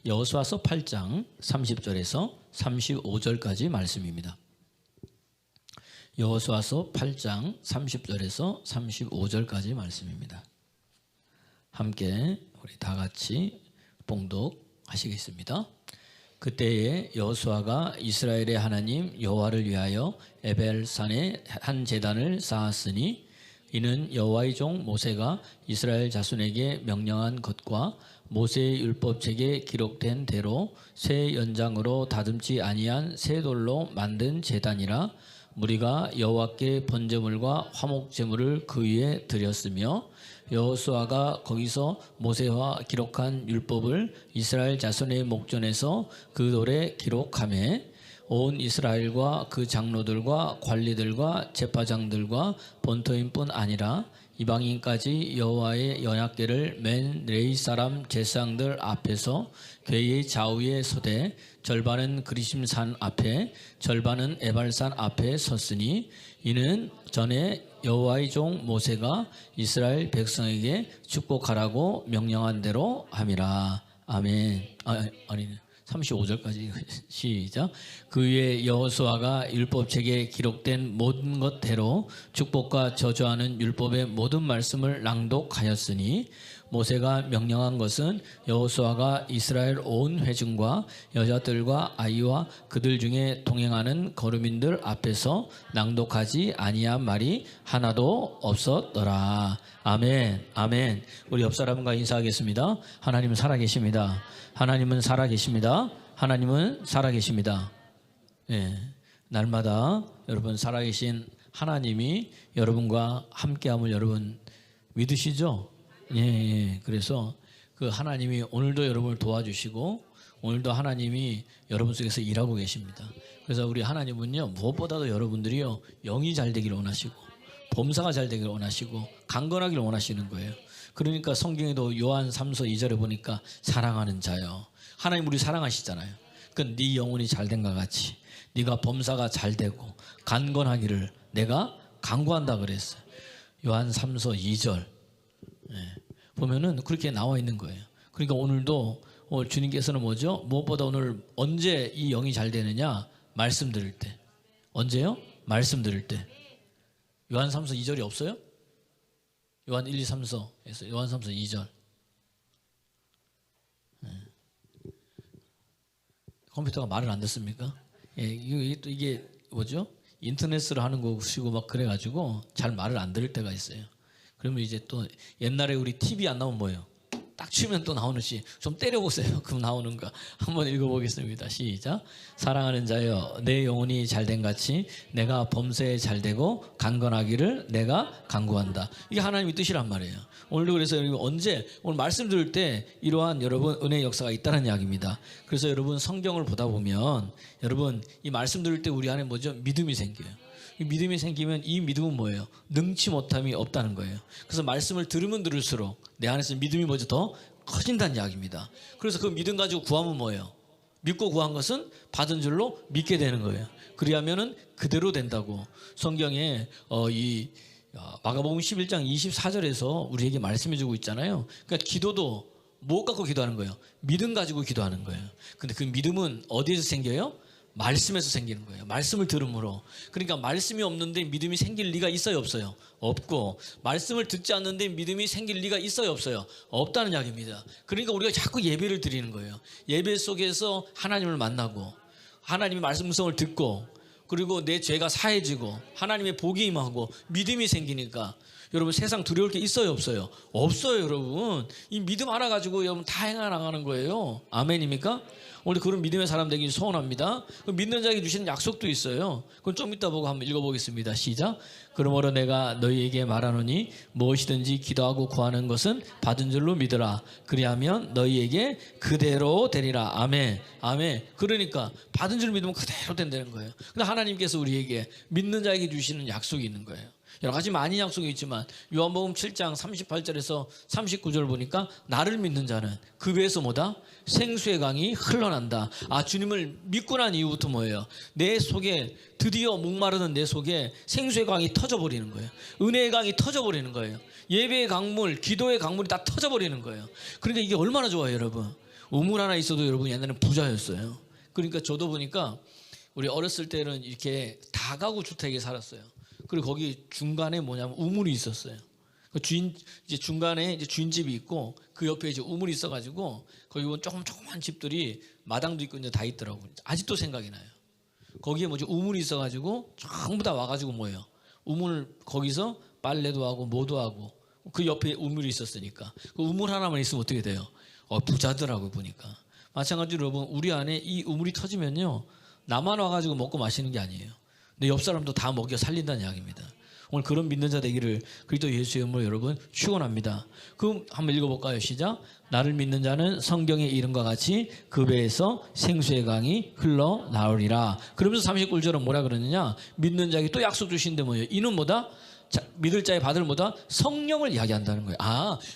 여호수아서 8장 30절에서 35절까지 말씀입니다. 여호수아서 8장 30절에서 35절까지 말씀입니다. 함께 우리 다 같이 봉독하시겠습니다. 그때에 여호수아가 이스라엘의 하나님 여호와를 위하여 에벨산에 한 제단을 쌓았으니 이는 여호와의 종 모세가 이스라엘 자손에게 명령한 것과 모세의 율법책에 기록된 대로 새 연장으로 다듬지 아니한 새 돌로 만든 제단이라. 무리가 여호와께 번제물과 화목 제물을 그 위에 드렸으며 여호수아가 거기서 모세와 기록한 율법을 이스라엘 자손의 목전에서 그 돌에 기록하매 온 이스라엘과 그 장로들과 관리들과 제사장들과 본토인뿐 아니라 이방인까지 여호와의 언약궤를 맨 레위 사람 제사장들 앞에서 궤의 좌우에 서되 절반은 그리심산 앞에 절반은 에발산 앞에 섰으니 이는 전에 여호와의 종 모세가 이스라엘 백성에게 축복하라고 명령한 대로 함이라. 아멘. 아니 35절까지 시작. 그 위에 여호수아가 율법책에 기록된 모든 것대로 축복과 저주하는 율법의 모든 말씀을 낭독하였으니 모세가 명령한 것은 여호수아가 이스라엘 온 회중과 여자들과 아이와 그들 중에 동행하는 거류민들 앞에서 낭독하지 아니한 말이 하나도 없었더라. 아멘. 아멘. 우리 옆 사람과 인사하겠습니다. 하나님은 살아계십니다. 하나님은 살아계십니다. 하나님은 살아계십니다. 예, 날마다 여러분 살아계신 하나님이 여러분과 함께함을 여러분 믿으시죠? 예. 그래서 그 하나님이 오늘도 여러분을 도와주시고 오늘도 하나님이 여러분 속에서 일하고 계십니다. 그래서 우리 하나님은요 무엇보다도 여러분들이요 영이 잘 되기를 원하시고 범사가 잘 되기를 원하시고 강건하기를 원하시는 거예요. 그러니까 성경에도 요한 3서 2절에 보니까 사랑하는 자요. 하나님 우리 사랑하시잖아요. 그러니까 네 영혼이 잘된과 같이 네가 범사가 잘 되고 강건하기를 내가 간구한다 그랬어요. 요한 3서 2절 보면은 그렇게 나와 있는 거예요. 그러니까 오늘도 주님께서는 뭐죠? 무엇보다 오늘 언제 이 영이 잘 되느냐? 말씀 들을 때. 언제요? 말씀 들을 때. 요한 3서 2절이 없어요? 요한 1, 2, 3서에서 요한 3서 2절. 컴퓨터가 말을 안 듣습니까? 예, 이게 뭐죠? 인터넷으로 하는 것이고 막 그래가지고 잘 말을 안 들을 때가 있어요. 그러면 이제 또 옛날에 우리 TV 안 나오면 뭐예요? 딱 치면 또 나오는 시 좀 때려보세요. 그럼 나오는가? 한번 읽어보겠습니다. 시작. 사랑하는 자여 내 영혼이 잘된 같이 내가 범사에 잘되고 강건하기를 내가 간구한다. 이게 하나님의 뜻이란 말이에요. 오늘도 그래서 언제 오늘 말씀 들을 때 이러한 여러분 은혜의 역사가 있다는 이야기입니다. 그래서 여러분 성경을 보다 보면 여러분 이 말씀 들을 때 우리 안에 뭐죠? 믿음이 생겨요. 이 믿음이 생기면 이 믿음은 뭐예요? 능치 못함이 없다는 거예요. 그래서 말씀을 들으면 들을수록 내 안에서 믿음이 뭐죠? 더 커진다는 이야기입니다. 그래서 그 믿음 가지고 구하면 뭐예요? 믿고 구한 것은 받은 줄로 믿게 되는 거예요. 그리하면은 그대로 된다고 성경에 이 마가복음 11장 24절에서 우리에게 말씀해 주고 있잖아요. 그러니까 기도도 뭐 갖고 기도하는 거예요? 믿음 가지고 기도하는 거예요. 근데 그 믿음은 어디에서 생겨요? 말씀에서 생기는 거예요. 말씀을 들음으로. 그러니까 말씀이 없는데 믿음이 생길 리가 있어요, 없어요? 없고 말씀을 듣지 않는데 믿음이 생길 리가 있어요, 없어요? 없다는 이야기입니다. 그러니까 우리가 자꾸 예배를 드리는 거예요. 예배 속에서 하나님을 만나고 하나님의 말씀성을 듣고 그리고 내 죄가 사해지고 하나님의 복이 임하고 믿음이 생기니까 여러분 세상 두려울 게 있어요, 없어요? 없어요, 여러분. 이 믿음 하나 가지고 여러분 다 행하는 거예요. 아멘입니까? 오늘 그런 믿음의 사람 되기 소원합니다. 믿는 자에게 주시는 약속도 있어요. 그건 좀 이따 보고 한번 읽어보겠습니다. 시작. 그러므로 내가 너희에게 말하노니 무엇이든지 기도하고 구하는 것은 받은 줄로 믿으라. 그리하면 너희에게 그대로 되리라. 아멘. 아멘. 그러니까 받은 줄 믿으면 그대로 된다는 거예요. 근데 하나님께서 우리에게 믿는 자에게 주시는 약속이 있는 거예요. 여러 가지 많은 약속이 있지만 요한복음 7장 38절에서 39절 보니까 나를 믿는 자는 그 배에서 뭐다? 생수의 강이 흘러난다. 아, 주님을 믿고 난 이후부터 뭐예요? 내 속에 드디어 목마르는 내 속에 생수의 강이 터져버리는 거예요. 은혜의 강이 터져버리는 거예요. 예배의 강물, 기도의 강물이 다 터져버리는 거예요. 그러니까 이게 얼마나 좋아요, 여러분. 우물 하나 있어도 여러분 옛날에는 부자였어요. 그러니까 저도 보니까 우리 어렸을 때는 이렇게 다가구 주택에 살았어요. 그리고 거기 중간에 뭐냐면 우물이 있었어요. 그 주인 이제 중간에 이제 주인집이 있고 그 옆에 이제 우물이 있어가지고 거기 보면 조그만 집들이 마당도 있고 이제 다 있더라고요. 아직도 생각이 나요. 거기에 뭐지 우물이 있어가지고 전부 다 와가지고 뭐예요? 우물 거기서 빨래도 하고 뭐도 하고 그 옆에 우물이 있었으니까 그 우물 하나만 있으면 어떻게 돼요? 부자더라고요 보니까. 마찬가지로 여러분 우리 안에 이 우물이 터지면요 나만 와가지고 먹고 마시는 게 아니에요. 내 옆 사람도 다 먹여 살린다는 이야기입니다. 오늘 그런 믿는 자 되기를 그리스도 예수의 이름으로 여러분 축원합니다. 그럼 한번 읽어볼까요? 시작. 나를 믿는 자는 성경의 이름과 같이 그 배에서 생수의 강이 흘러나오리라. 그러면서 39절은 뭐라 그러느냐? 믿는 자에게 또 약속 주신데 뭐예요? 이는 뭐다? 자, 믿을 자의 받을 뭐다? 성령을 이야기한다는 거예요.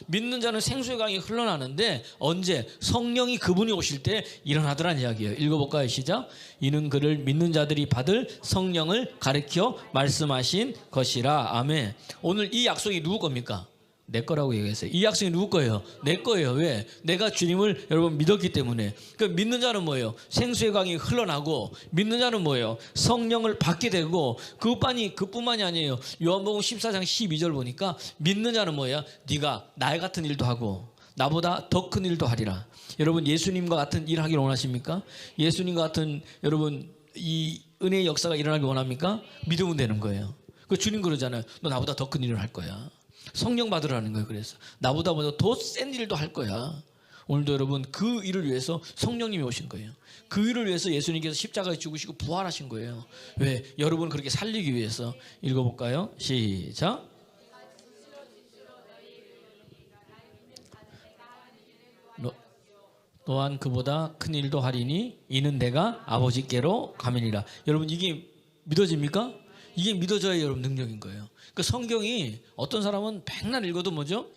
믿는 자는 생수의 강이 흘러나는데 언제? 성령이 그분이 오실 때 일어나더란 이야기예요. 읽어볼까요? 시작. 이는 그를 믿는 자들이 받을 성령을 가르쳐 말씀하신 것이라. 아멘. 오늘 이 약속이 누구 겁니까? 내 거라고 얘기했어요. 이 약속이 누구 거예요? 내 거예요. 왜? 내가 주님을 여러분 믿었기 때문에. 그 믿는 자는 뭐예요? 생수의 강이 흘러나고 믿는 자는 뭐예요? 성령을 받게 되고 그뿐만이 아니에요. 요한복음 14장 12절 보니까 믿는 자는 뭐야? 네가 나 같은 일도 하고 나보다 더 큰 일도 하리라. 여러분 예수님과 같은 일 하기를 원하십니까? 예수님과 같은 여러분 이 은혜의 역사가 일어나길 원합니까? 믿으면 되는 거예요. 그 주님 그러잖아요. 너 나보다 더 큰 일을 할 거야. 성령 받으라는 거예요. 그래서 나보다 더 센 일도 할 거야. 오늘도 여러분 그 일을 위해서 성령님이 오신 거예요. 그 일을 위해서 예수님께서 십자가에 죽으시고 부활하신 거예요. 왜? 여러분을 그렇게 살리기 위해서. 읽어볼까요? 시작. 또한 그보다 큰 일도 하리니 이는 내가 아버지께로 가면이라. 여러분 이게 믿어집니까? 이게 믿어져야 여러분 능력인 거예요. 그 성경이 어떤 사람은 백날 읽어도 뭐죠?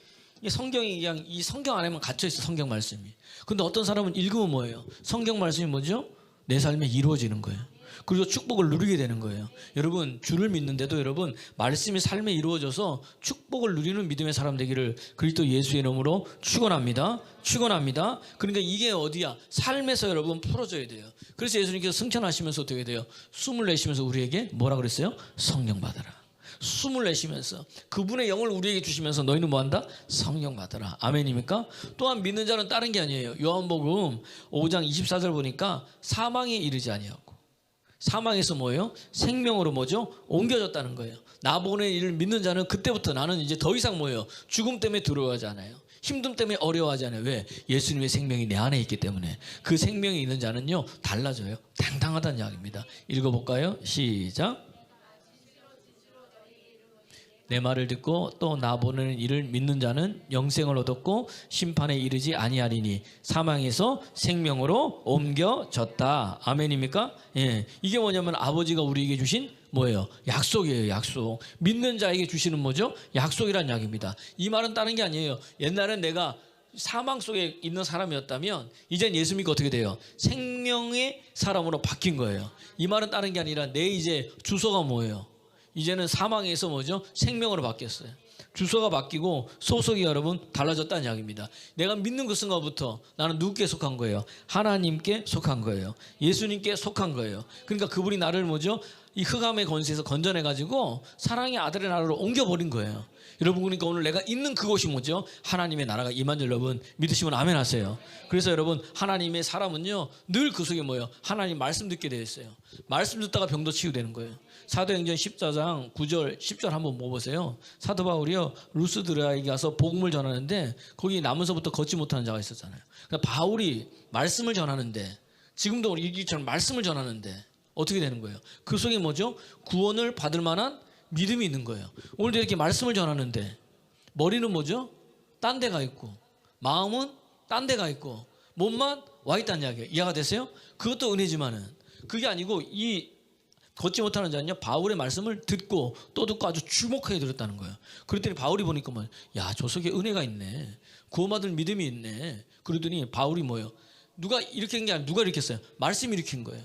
이 성경이 그냥 이 성경 안에만 갇혀 있어. 성경 말씀이. 근데 어떤 사람은 읽으면 뭐예요? 성경 말씀이 뭐죠? 내 삶에 이루어지는 거예요. 그리고 축복을 누리게 되는 거예요. 여러분 주를 믿는데도 여러분 말씀이 삶에 이루어져서 축복을 누리는 믿음의 사람 되기를 그리스도 예수의 이름으로 축원합니다. 축원합니다. 그러니까 이게 어디야? 삶에서 여러분 풀어져야 돼요. 그래서 예수님께서 승천하시면서 어떻게 돼요? 숨을 내쉬면서 우리에게 뭐라 그랬어요? 성령 받아라. 숨을 내쉬면서 그분의 영을 우리에게 주시면서 너희는 뭐한다? 성령 받아라. 아멘입니까? 또한 믿는 자는 다른 게 아니에요. 요한복음 5장 24절 보니까 사망에 이르지 아니하고 사망에서 뭐예요? 생명으로 뭐죠? 옮겨졌다는 거예요. 나 보낸 이를 믿는 자는 그때부터 나는 이제 더 이상 뭐예요? 죽음 때문에 두려워하지 않아요. 힘듦 때문에 어려워하지 않아요. 왜? 예수님의 생명이 내 안에 있기 때문에. 그 생명이 있는 자는요 달라져요. 당당하다는 이야기입니다. 읽어볼까요? 시작. 내 말을 듣고 또 나 보내는 이를 믿는 자는 영생을 얻었고 심판에 이르지 아니하리니 사망에서 생명으로 옮겨졌다. 아멘입니까? 예, 이게 뭐냐면 아버지가 우리에게 주신 뭐예요? 약속이에요. 약속. 믿는 자에게 주시는 뭐죠? 약속이란 이야기입니다. 이 말은 다른 게 아니에요. 옛날엔 내가 사망 속에 있는 사람이었다면 이젠 예수 믿고 어떻게 돼요? 생명의 사람으로 바뀐 거예요. 이 말은 다른 게 아니라 내 이제 주소가 뭐예요? 이제는 사망에서 뭐죠? 생명으로 바뀌었어요. 주소가 바뀌고 소속이 여러분 달라졌다는 이야기입니다. 내가 믿는 그 순간부터 나는 누구께 속한 거예요? 하나님께 속한 거예요. 예수님께 속한 거예요. 그러니까 그분이 나를 뭐죠? 이 흑암의 권세에서 건져내가지고 사랑의 아들의 나라로 옮겨버린 거예요. 여러분 그러니까 오늘 내가 있는 그곳이 뭐죠? 하나님의 나라가 임한 줄 여러분 믿으시면 아멘 하세요. 그래서 여러분 하나님의 사람은요 늘 그 속에 뭐예요? 하나님 말씀 듣게 되어 있어요. 말씀 듣다가 병도 치유되는 거예요. 사도행전 14장 9절 10절 한번 보세요. 사도 바울이요 루스드라에게 가서 복음을 전하는데 거기 남은서부터 걷지 못하는 자가 있었잖아요. 그러니까 바울이 말씀을 전하는데 지금도 우리 이처럼 말씀을 전하는데 어떻게 되는 거예요? 그 속에 뭐죠? 구원을 받을 만한 믿음이 있는 거예요. 오늘도 이렇게 말씀을 전하는데 머리는 뭐죠? 딴 데가 있고 마음은 딴 데가 있고 몸만 와 있다는 이야기예요. 이해가 되세요? 그것도 은혜지만은 그게 아니고 이 걷지 못하는 자는요 바울의 말씀을 듣고 또 듣고 아주 주목하게 들었다는 거예요. 그랬더니 바울이 보니까 뭐, 야, 저 속에 은혜가 있네. 구원받을 믿음이 있네. 그러더니 바울이 뭐예요? 누가 일으킨 게 아니라 누가 일으켰어요? 말씀이 일으킨 거예요.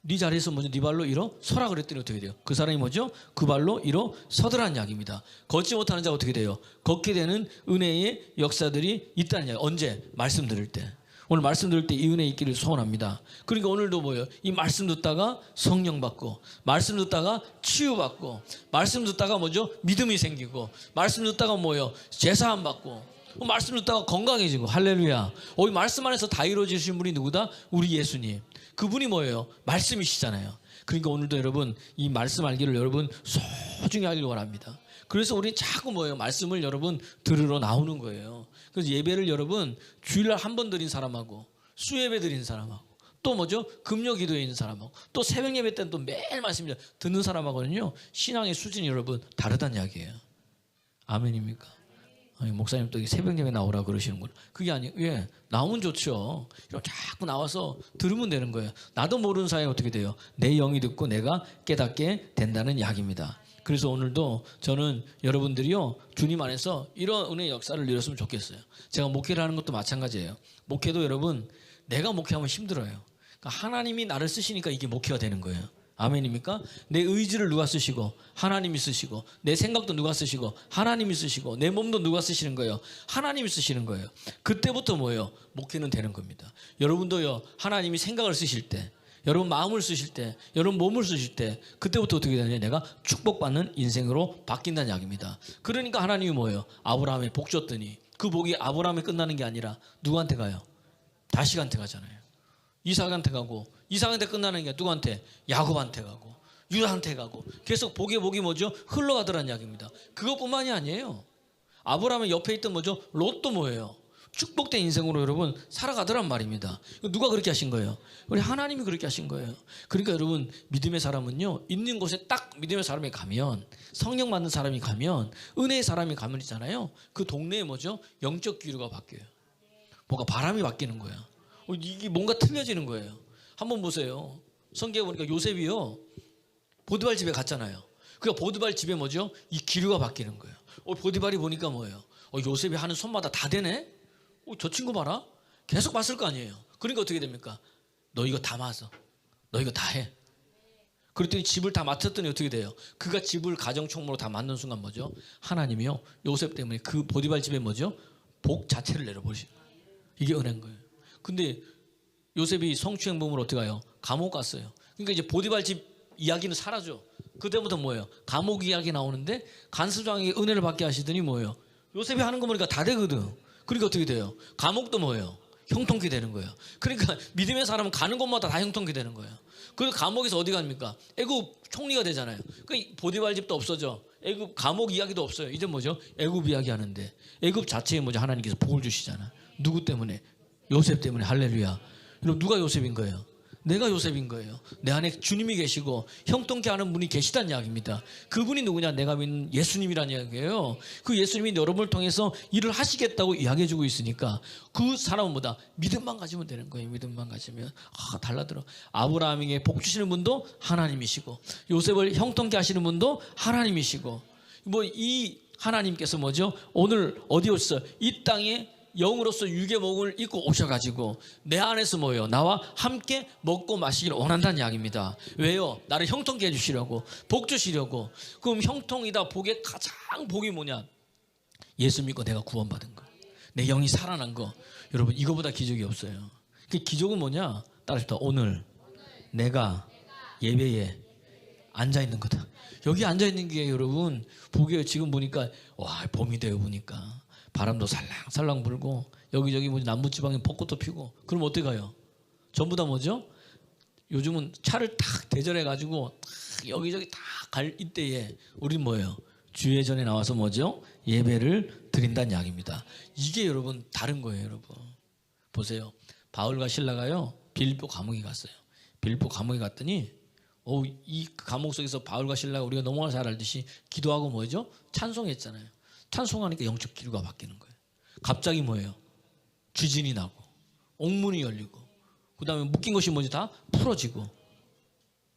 네 자리에서 먼저 네 발로 일어 서라 그랬더니 어떻게 돼요? 그 사람이 뭐죠? 그 발로 일어 서더라는 이야기입니다. 걷지 못하는 자가 어떻게 돼요? 걷게 되는 은혜의 역사들이 있다는 이야기. 언제? 말씀 들을 때. 오늘 말씀 들을 때 이 은혜 있기를 소원합니다. 그러니까 오늘도 뭐예요? 이 말씀 듣다가 성령 받고, 말씀 듣다가 치유받고, 말씀 듣다가 뭐죠? 믿음이 생기고, 말씀 듣다가 뭐예요? 제사함 받고, 말씀 듣다가 건강해지고. 할렐루야. 이 말씀 안에서 다 이루어지신 분이 누구다? 우리 예수님. 그분이 뭐예요? 말씀이시잖아요. 그러니까 오늘도 여러분 이 말씀 알기를 여러분 소중히 하길 원합니다. 그래서 우리 자꾸 뭐예요? 말씀을 여러분 들으러 나오는 거예요. 그래서 예배를 여러분 주일날 한 번 드린 사람하고, 수예배 드린 사람하고, 또 뭐죠? 금요 기도에 있는 사람하고, 또 새벽 예배 때는 또 매일 말씀 듣는 사람하고는요, 신앙의 수준이 여러분 다르다는 이야기예요. 아멘입니까? 아니, 목사님 또 새벽 예배 나오라 그러시는구나. 그게 아니에요. 예, 나오면 좋죠. 자꾸 나와서 들으면 되는 거예요. 나도 모르는 사이에 어떻게 돼요? 내 영이 듣고 내가 깨닫게 된다는 이야기입니다. 그래서 오늘도 저는 여러분들이요, 주님 안에서 이런 은혜의 역사를 이뤘으면 좋겠어요. 제가 목회를 하는 것도 마찬가지예요. 목회도 여러분, 내가 목회하면 힘들어요. 그러니까 하나님이 나를 쓰시니까 이게 목회가 되는 거예요. 아멘입니까? 내 의지를 누가 쓰시고 하나님이 쓰시고, 내 생각도 누가 쓰시고 하나님이 쓰시고, 내 몸도 누가 쓰시는 거예요? 하나님이 쓰시는 거예요. 그때부터 뭐예요? 목회는 되는 겁니다. 여러분도요, 하나님이 생각을 쓰실 때, 여러분 마음을 쓰실 때, 여러분 몸을 쓰실 때, 그때부터 어떻게 되느냐? 내가 축복받는 인생으로 바뀐다는 이야기입니다. 그러니까 하나님이 뭐예요? 아브라함에 복 줬더니 그 복이 아브라함에 끝나는 게 아니라 누구한테 가요? 다시한테 가잖아요. 이삭한테 가고, 이삭한테 끝나는 게 누구한테? 야곱한테 가고, 유다한테 가고, 계속 복이 뭐죠? 흘러가더라는 이야기입니다. 그것뿐만이 아니에요. 아브라함의 옆에 있던 뭐죠? 롯도 뭐예요? 축복된 인생으로 여러분 살아가더란 말입니다. 누가 그렇게 하신 거예요? 우리 하나님이 그렇게 하신 거예요. 그러니까 여러분, 믿음의 사람은요, 있는 곳에 딱 믿음의 사람이 가면, 성령 받는 사람이 가면, 은혜의 사람이 가면 있잖아요, 그 동네에 뭐죠? 영적 기류가 바뀌어요. 뭔가 바람이 바뀌는 거야. 이게 뭔가 틀려지는 거예요. 한번 보세요. 성경에 보니까 요셉이요, 보디발 집에 갔잖아요. 그러니까 보디발 집에 뭐죠? 이 기류가 바뀌는 거예요. 보디발이 보니까 뭐예요? 요셉이 하는 손마다 다 되네? 저 친구 봐라. 계속 봤을 거 아니에요. 그러니까 어떻게 됩니까? 너 이거 다 맞아. 너 이거 다 해. 그랬더니 집을 다 맡았더니 어떻게 돼요? 그가 집을 가정총무로 다 맡는 순간 뭐죠? 하나님이요, 요셉 때문에 그 보디발 집에 뭐죠? 복 자체를 내려버리시는 거예요. 이게 은혜인 거예요. 근데 요셉이 성추행범으로 어떻게 가요? 감옥 갔어요. 그러니까 이제 보디발 집 이야기는 사라져. 그때부터 뭐예요? 감옥 이야기 나오는데, 간수장에게 은혜를 받게 하시더니 뭐예요? 요셉이 하는 거 보니까 다 되거든. 그러니까 어떻게 돼요? 감옥도 뭐예요? 형통케 되는 거예요. 그러니까 믿음의 사람은 가는 곳마다 다 형통케 되는 거예요. 그래서 감옥에서 어디 갑니까? 애굽 총리가 되잖아요. 그러니까 보디발 집도 없어져. 애굽 감옥 이야기도 없어요. 이제 뭐죠? 애굽 이야기 하는데, 애굽 자체에 뭐죠? 하나님께서 복을 주시잖아. 누구 때문에? 요셉 때문에. 할렐루야. 여러분, 누가 요셉인 거예요? 내가 요셉인 거예요. 내 안에 주님이 계시고 형통케 하는 분이 계시다는 이야기입니다. 그분이 누구냐? 내가 믿는 예수님이라는 이야기예요. 그 예수님이 여러분을 통해서 일을 하시겠다고 이야기해주고 있으니까 그 사람은 뭐다? 믿음만 가지면 되는 거예요. 믿음만 가지면. 달라들어. 아브라함에게 복 주시는 분도 하나님이시고, 요셉을 형통케 하시는 분도 하나님이시고, 이 하나님께서 뭐죠? 오늘 어디 오셨어요? 이 땅에 영으로서 유괴목을 입고 오셔가지고 내 안에서 뭐예요? 나와 함께 먹고 마시기를 원한다는 이야기입니다. 왜요? 나를 형통케 해주시려고, 복 주시려고. 그럼 형통이다, 복의 가장 복이 뭐냐? 예수 믿고 내가 구원받은 거, 내 영이 살아난 거. 여러분, 이거보다 기적이 없어요. 그 기적은 뭐냐? 따라서 오늘 내가 예배에 앉아있는 거다. 여기 앉아있는 게 여러분 복이에요. 지금 보니까 와, 봄이 되어 보니까 바람도 살랑살랑 불고, 여기저기 남부지방에 벚꽃도 피고. 그럼 어떻게 가요? 전부 다 뭐죠? 요즘은 차를 탁 대절해가지고 탁 여기저기 다 갈 이때에 우린 뭐예요? 주예전에 나와서 뭐죠? 예배를 드린다는 이야기입니다. 이게 여러분 다른 거예요. 여러분 보세요. 바울과 실라가요, 빌립보 감옥에 갔어요. 빌립보 감옥에 갔더니 이 감옥 속에서 바울과 실라가 우리가 너무나 잘 알듯이 기도하고 뭐죠? 찬송했잖아요. 찬송하니까 영적 기류가 바뀌는 거예요. 갑자기 뭐예요? 지진이 나고, 옥문이 열리고, 그 다음에 묶인 것이 뭐지? 다 풀어지고.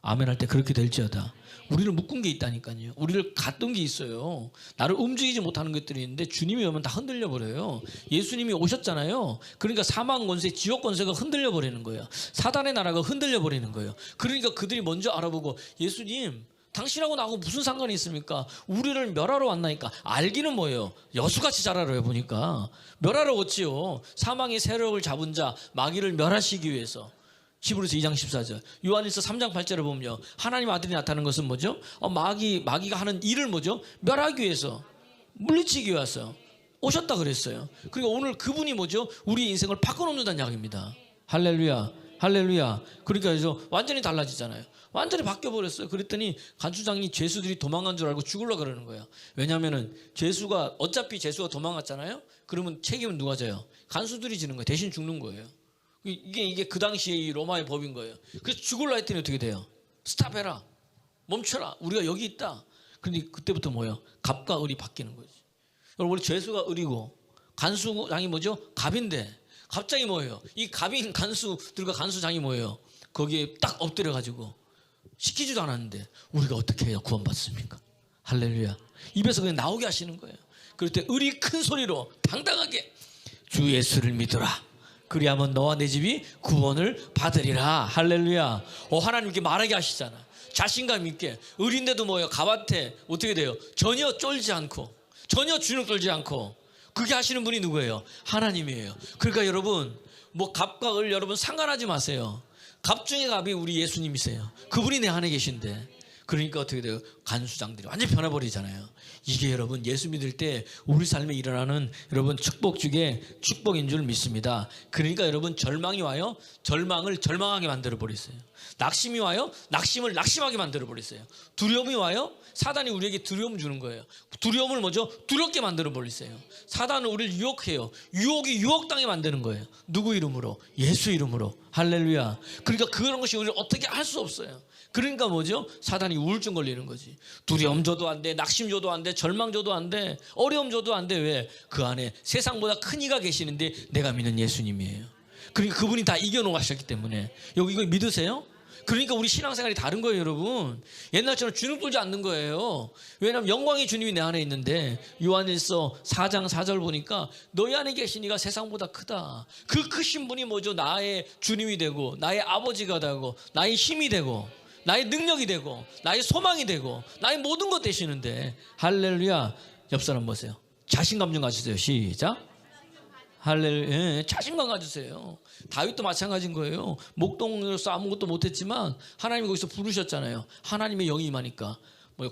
아멘 할 때 그렇게 될지어다. 우리를 묶은 게 있다니까요. 우리를 갔던 게 있어요. 나를 움직이지 못하는 것들이 있는데 주님이 오면 다 흔들려 버려요. 예수님이 오셨잖아요. 그러니까 사망 권세, 지옥 권세가 흔들려 버리는 거예요. 사단의 나라가 흔들려 버리는 거예요. 그러니까 그들이 먼저 알아보고, 예수님 당신하고 나하고 무슨 상관이 있습니까? 우리를 멸하러 왔나니까. 알기는 뭐예요? 여수같이 잘 알아요. 보니까 멸하러 왔지요. 사망의 세력을 잡은 자 마귀를 멸하시기 위해서. 히브리서 2장 14절, 요한일서 3장 8절을 보면요, 하나님 아들이 나타나는 것은 뭐죠? 마귀가 하는 일을 뭐죠? 멸하기 위해서, 물리치기 위해서 오셨다 그랬어요. 그러니까 오늘 그분이 뭐죠? 우리 인생을 바꿔놓는다는 이야기입니다. 할렐루야, 할렐루야. 그러니까 그래서 완전히 달라지잖아요. 완전히 바뀌어버렸어요. 그랬더니 간수장이 죄수들이 도망간 줄 알고 죽으려고 그러는 거예요. 왜냐하면은 어차피 죄수가 도망갔잖아요. 그러면 책임은 누가 져요? 간수들이 지는 거예요. 대신 죽는 거예요. 이게 그 당시에 이 로마의 법인 거예요. 그래서 죽으려 했더니 어떻게 돼요? 스탑해라, 멈춰라, 우리가 여기 있다. 그런데 그때부터 뭐예요? 갑과 을이 바뀌는 거지. 여러분, 원래 죄수가 을이고 간수장이 뭐죠? 갑인데 갑자기 뭐예요? 이 갑인 간수들과 간수장이 뭐예요? 거기에 딱 엎드려 가지고 시키지도 않았는데 우리가 어떻게 해야 구원받습니까? 할렐루야. 입에서 그냥 나오게 하시는 거예요. 그럴 때 을이 큰 소리로 당당하게 주 예수를 믿어라, 그리하면 너와 내 집이 구원을 받으리라. 할렐루야. 하나님께 말하게 하시잖아. 자신감 있게. 을인데도 뭐예요? 갑한테 어떻게 돼요? 전혀 쫄지 않고, 전혀 주눅 들지 않고. 그게 하시는 분이 누구예요? 하나님이에요. 그러니까 여러분, 뭐 갑과 을 여러분 상관하지 마세요. 갑 중에 갑이 우리 예수님이세요. 그분이 내 안에 계신데. 그러니까 어떻게 돼요? 간수장들이 완전히 변해버리잖아요. 이게 여러분 예수 믿을 때 우리 삶에 일어나는 여러분 축복 중에 축복인 줄 믿습니다. 그러니까 여러분 절망이 와요. 절망을 절망하게 만들어 버렸어요. 낙심이 와요. 낙심을 낙심하게 만들어 버렸어요. 두려움이 와요. 사단이 우리에게 두려움 주는 거예요. 두려움을 뭐죠? 두렵게 만들어 버렸어요. 사단은 우리를 유혹해요. 유혹이 유혹당에 만드는 거예요. 누구 이름으로? 예수 이름으로. 할렐루야. 그러니까 그런 것이 우리를 어떻게 할 수 없어요. 그러니까 뭐죠? 사단이 우울증 걸리는 거지. 두려움 줘도 안 돼, 낙심 줘도 안 돼, 절망 줘도 안 돼, 어려움 줘도 안 돼. 왜? 그 안에 세상보다 큰 이가 계시는데 내가 믿는 예수님이에요. 그러니까 그분이 다 이겨놓으셨기 때문에. 여기 이거 믿으세요? 그러니까 우리 신앙생활이 다른 거예요, 여러분. 옛날처럼 주눅 들지 않는 거예요. 왜냐하면 영광의 주님이 내 안에 있는데, 요한일서 4장 4절 보니까 너희 안에 계신 이가 세상보다 크다. 그 크신 분이 뭐죠? 나의 주님이 되고, 나의 아버지가 되고, 나의 힘이 되고, 나의 능력이 되고, 나의 소망이 되고, 나의 모든 것 되시는데. 할렐루야. 옆 사람 보세요. 자신감 좀 가지세요. 시작. 할렐루야. 자신감 가지세요. 다윗도 마찬가지인 거예요. 목동으로서 아무것도 못했지만 하나님이 거기서 부르셨잖아요. 하나님의 영이 임하니까.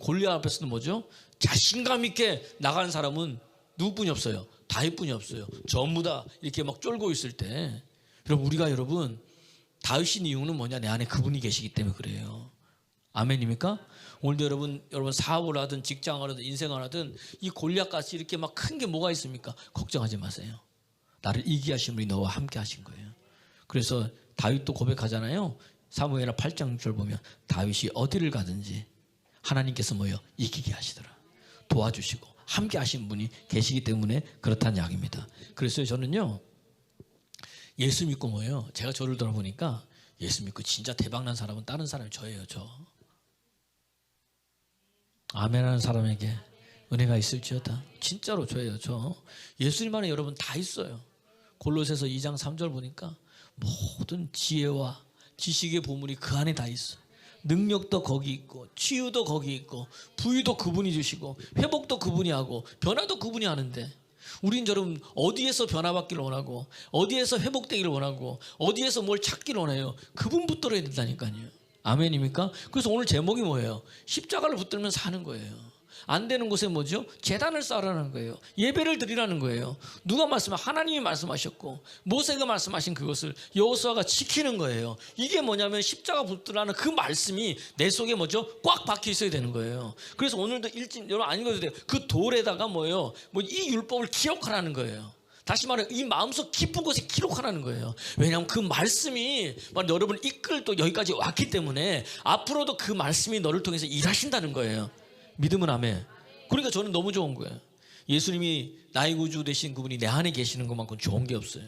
골리앗 앞에서는 뭐죠? 자신감 있게 나가는 사람은 누구뿐이 없어요? 다윗뿐이 없어요. 전부 다 이렇게 막 쫄고 있을 때. 여러분 다윗인 이유는 뭐냐? 내 안에 그분이 계시기 때문에 그래요. 아멘입니까? 오늘도 여러분 사업을 하든 직장을 하든 인생을 하든 이 골리앗같이 이렇게 막 큰 게 뭐가 있습니까? 걱정하지 마세요. 나를 이기게 하신 분이 너와 함께 하신 거예요. 그래서 다윗도 고백하잖아요. 사무엘하 8장 6절 보면 다윗이 어디를 가든지 하나님께서 뭐예요? 이기게 하시더라. 도와주시고 함께 하신 분이 계시기 때문에 그렇다는 이야기입니다. 그래서 저는요, 예수 믿고 뭐예요? 제가 저를 돌아보니까 예수 믿고 진짜 대박난 사람은 다른 사람이 저예요. 저. 아멘하는 사람에게 은혜가 있을지어다. 진짜로 저예요. 저. 예수님 안에 여러분 다 있어요. 골로새서 2장 3절 보니까 모든 지혜와 지식의 보물이 그 안에 다 있어. 능력도 거기 있고, 치유도 거기 있고, 부유도 그분이 주시고, 회복도 그분이 하고, 변화도 그분이 하는데, 우린 여러분 어디에서 변화받기를 원하고, 어디에서 회복되기를 원하고, 어디에서 뭘 찾기를 원해요? 그분 붙들어야 된다니까요. 아멘입니까? 그래서 오늘 제목이 뭐예요? 십자가를 붙들면 사는 거예요. 안 되는 곳에 뭐죠? 제단을 쌓으라는 거예요. 예배를 드리라는 거예요. 누가 하나님이 말씀하셨고 모세가 말씀하신 그것을 여호수아가 지키는 거예요. 이게 뭐냐면 십자가 붙들라는 그 말씀이 내 속에 뭐죠? 꽉 박혀 있어야 되는 거예요. 그래서 오늘도 여러분 안 읽어도 돼요. 그 돌에다가 뭐예요? 이 율법을 기록하라는 거예요. 다시 말해 이 마음속 깊은 곳에 기록하라는 거예요. 왜냐하면 그 말씀이 여러분을 이끌 또 여기까지 왔기 때문에 앞으로도 그 말씀이 너를 통해서 일하신다는 거예요. 믿으면 아멘. 그러니까 저는 너무 좋은 거예요. 예수님이 나의 구주 되신 그분이 내 안에 계시는 것만큼 좋은 게 없어요.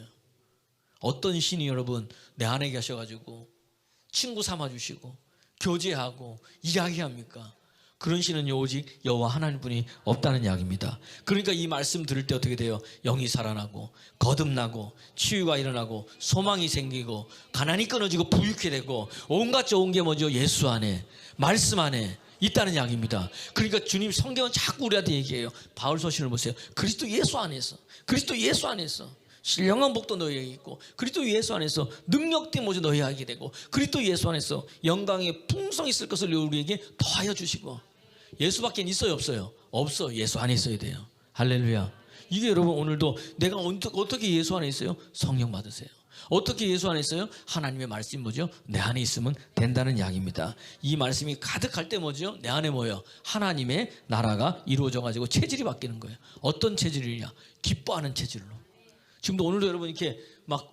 어떤 신이 여러분 내 안에 계셔가지고 친구 삼아주시고 교제하고 이야기합니까? 그런 신은 오직 여호와 하나님뿐이 없다는 이야기입니다. 그러니까 이 말씀 들을 때 어떻게 돼요? 영이 살아나고 거듭나고 치유가 일어나고 소망이 생기고 가난이 끊어지고 부유케 되고 온갖 좋은 게 뭐죠? 예수 안에, 말씀 안에, 있다는 이야기입니다. 그러니까 주님 성경은 자꾸 우리한테 얘기해요. 바울 서신을 보세요. 그리스도 예수 안에서, 그리스도 예수 안에서 신령한 복도 너희에게 있고, 그리스도 예수 안에서 능력된 모두 너희에게 되고, 그리스도 예수 안에서 영광의 풍성이 있을 것을 우리에게 더하여 주시고. 예수밖에 있어요, 없어요? 없어. 예수 안에 있어야 돼요. 할렐루야. 이게 여러분 오늘도 내가 어떻게 예수 안에 있어요? 성령 받으세요. 어떻게 예수 안에 있어요? 하나님의 말씀이 뭐죠? 내 안에 있으면 된다는 이야기입니다. 이 말씀이 가득할 때 뭐죠? 내 안에 뭐예요? 하나님의 나라가 이루어져 가지고 체질이 바뀌는 거예요. 어떤 체질이냐? 기뻐하는 체질로. 지금도 오늘도 여러분 이렇게 막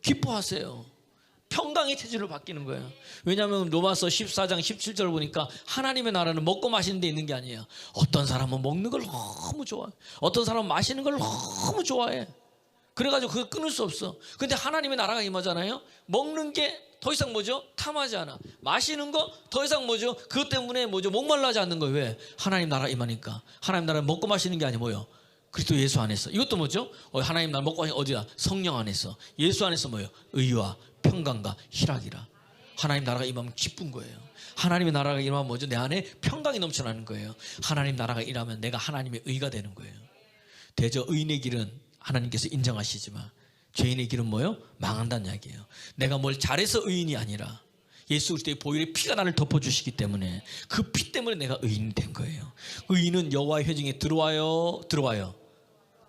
기뻐하세요. 평강의 체질로 바뀌는 거예요. 왜냐하면 로마서 14장 17절 보니까 하나님의 나라는 먹고 마시는 데 있는 게 아니에요. 어떤 사람은 먹는 걸 너무 좋아해. 어떤 사람은 마시는 걸 너무 좋아해. 그래가지고 그걸 끊을 수 없어. 근데 하나님의 나라가 임하잖아요. 먹는 게 더 이상 뭐죠? 탐하지 않아. 마시는 거 더 이상 뭐죠? 그것 때문에 뭐죠? 목말라하지 않는 거예요. 왜? 하나님 나라 임하니까. 하나님 나라는 먹고 마시는 게 아니고 뭐예요? 그리스도 예수 안에서. 이것도 뭐죠? 하나님 나라 먹고 마시는 어디야? 성령 안에서. 예수 안에서 뭐예요? 의와 평강과 희락이라. 하나님 나라가 임하면 기쁜 거예요. 하나님의 나라가 임하면 뭐죠? 내 안에 평강이 넘쳐나는 거예요. 하나님 나라가 임하면 내가 하나님의 의가 되는 거예요. 대저 의인의 길은 하나님께서 인정하시지만 죄인의 길은 뭐예요? 망한다는 이야기예요. 내가 뭘 잘해서 의인이 아니라 예수 그리스도의 보혈의 피가 나를 덮어주시기 때문에 그 피 때문에 내가 의인이 된 거예요. 의인은 여호와의 회중에 들어와요?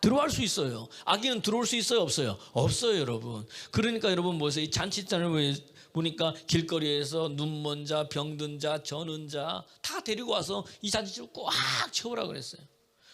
들어갈 수 있어요. 악인은 들어올 수 있어요? 없어요? 없어요, 여러분. 그러니까 여러분 보세요. 이 잔치잔을 보니까 길거리에서 눈먼 자, 병든 자, 저는 자 다 데리고 와서 이 잔치집을 꽉 채우라 그랬어요.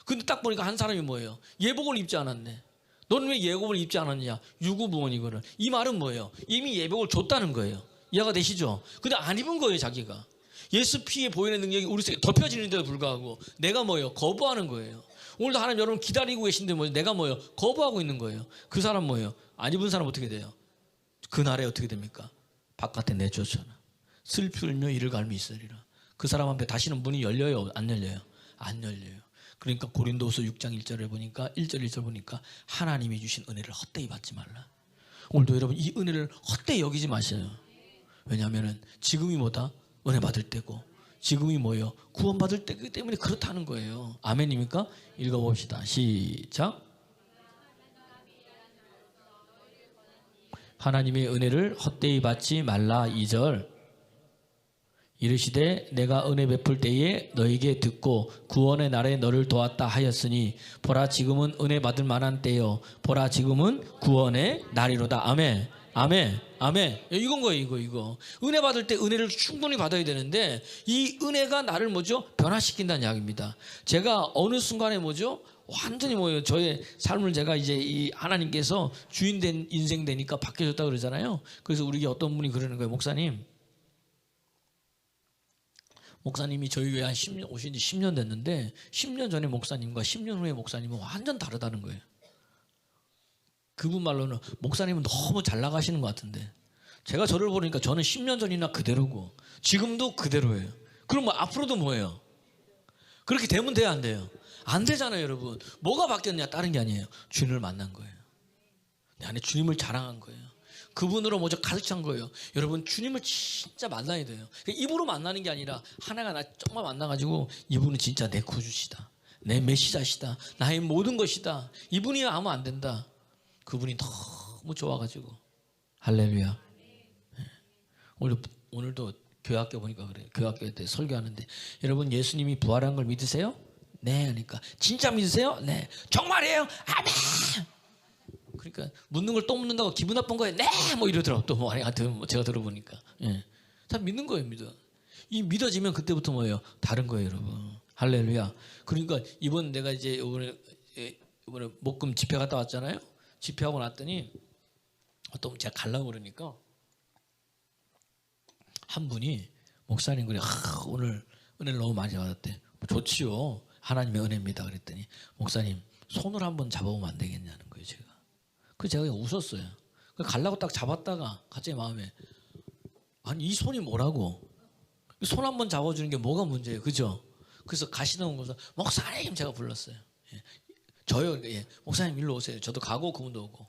근데 딱 보니까 한 사람이 뭐예요? 예복을 입지 않았네. 너는 왜 예복을 입지 않았냐? 유구무원이거든. 이 말은 뭐예요? 이미 예복을 줬다는 거예요. 이해가 되시죠? 근데 안 입은 거예요, 자기가. 예수 피에 보이는 능력이 우리 속에 덮여지는데도 불구하고 내가 뭐예요? 거부하는 거예요. 오늘도 하나님 여러분 기다리고 계신데 뭐예요? 내가 뭐예요? 거부하고 있는 거예요. 그 사람 뭐예요? 안 입은 사람 어떻게 돼요? 그날에 어떻게 됩니까? 바깥에 내쫓아나. 슬피 울며 이를 갈미 있으리라. 그 사람 앞에 다시는 문이 열려요? 안 열려요? 안 열려요. 그러니까 고린도후서 6장 1절에 보니까 1절 2절 보니까 하나님이 주신 은혜를 헛되이 받지 말라. 오늘도 여러분 이 은혜를 헛되이 여기지 마세요. 왜냐하면 지금이 뭐다? 은혜 받을 때고 지금이 뭐예요? 구원받을 때이기 때문에 그렇다는 거예요. 아멘입니까? 읽어봅시다. 시작. 하나님의 은혜를 헛되이 받지 말라. 2절. 이르시되 내가 은혜 베풀 때에 너에게 듣고 구원의 날에 너를 도왔다 하였으니 보라 지금은 은혜 받을 만한 때요 보라 지금은 구원의 날이로다. 아멘. 아멘. 아멘. 이건 거예요. 이거 은혜 받을 때 은혜를 충분히 받아야 되는데 이 은혜가 나를 뭐죠? 변화시킨다는 이야기입니다. 제가 어느 순간에 뭐죠? 완전히 뭐예요? 저의 삶을 제가 이제 이 하나님께서 주인 된 인생 되니까 바뀌어졌다 그러잖아요. 그래서 우리 어떤 분이 그러는 거예요. 목사님이 저희 교회 한 10년 오신 지 10년 됐는데 10년 전에 목사님과 10년 후에 목사님은 완전 다르다는 거예요. 그분 말로는 목사님은 너무 잘 나가시는 것 같은데 제가 저를 보니까 저는 10년 전이나 그대로고 지금도 그대로예요. 그럼 뭐 앞으로도 뭐예요? 그렇게 되면 돼야 안 돼요? 안 되잖아요, 여러분. 뭐가 바뀌었냐? 다른 게 아니에요. 주님을 만난 거예요. 내 안에 주님을 자랑한 거예요. 그분으로 먼저 가득 찬 거예요. 여러분 주님을 진짜 만나야 돼요. 입으로 만나는 게 아니라 하나가 나 정말 만나가지고 이분은 진짜 내 구주시다. 내 메시자시다. 나의 모든 것이다. 이분이 하면 안 된다. 그분이 너무 좋아가지고 할렐루야. 오늘도 교회학교 보니까 그래요. 교회학교 때 설교하는데 여러분 예수님이 부활한 걸 믿으세요? 네. 그러니까 진짜 믿으세요? 네. 정말이에요? 아멘. 그러니까 묻는 걸 또 묻는다고 기분 나쁜 거예요. 네, 뭐 이러더라고. 또 뭐 하여튼 제가 들어보니까 다 믿는 거예요, 믿어. 이 믿어지면 그때부터 뭐예요? 다른 거예요, 여러분. 할렐루야. 그러니까 이번 내가 이제 이번에 목금 집회 갔다 왔잖아요. 집회하고 났더니 또 제가 가려고 그러니까 한 분이 목사님 그래 오늘 은혜를 너무 많이 받았대. 좋지요. 하나님의 은혜입니다. 그랬더니 목사님 손을 한번 잡아보면 안 되겠냐는 거예요, 제가. 그래서 제가 그냥 웃었어요. 가려고 딱 잡았다가 갑자기 마음에 아니 이 손이 뭐라고? 손 한번 잡아주는 게 뭐가 문제예요, 그죠? 그래서 가시는 곳에서 목사님 제가 불렀어요. 저요, 목사님 일로 오세요. 저도 가고 그분도 오고.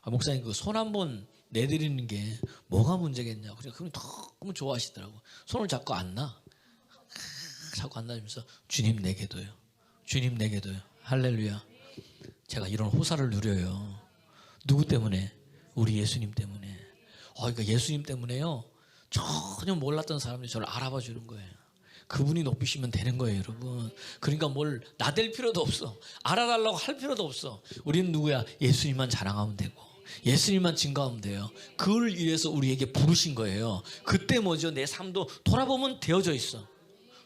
목사님 그 손 한번 내드리는 게 뭐가 문제겠냐고. 그럼 너무 좋아하시더라고. 손을 잡고 안 나. 자꾸 안다면서 주님 내게도요. 주님 내게도요. 할렐루야. 제가 이런 호사를 누려요. 누구 때문에? 우리 예수님 때문에. 그러니까 예수님 때문에요. 전혀 몰랐던 사람들이 저를 알아봐 주는 거예요. 그분이 높이시면 되는 거예요, 여러분. 그러니까 뭘 나댈 필요도 없어. 알아달라고 할 필요도 없어. 우리는 누구야? 예수님만 자랑하면 되고 예수님만 증거하면 돼요. 그걸 위해서 우리에게 부르신 거예요. 그때 뭐죠? 내 삶도 돌아보면 되어져 있어.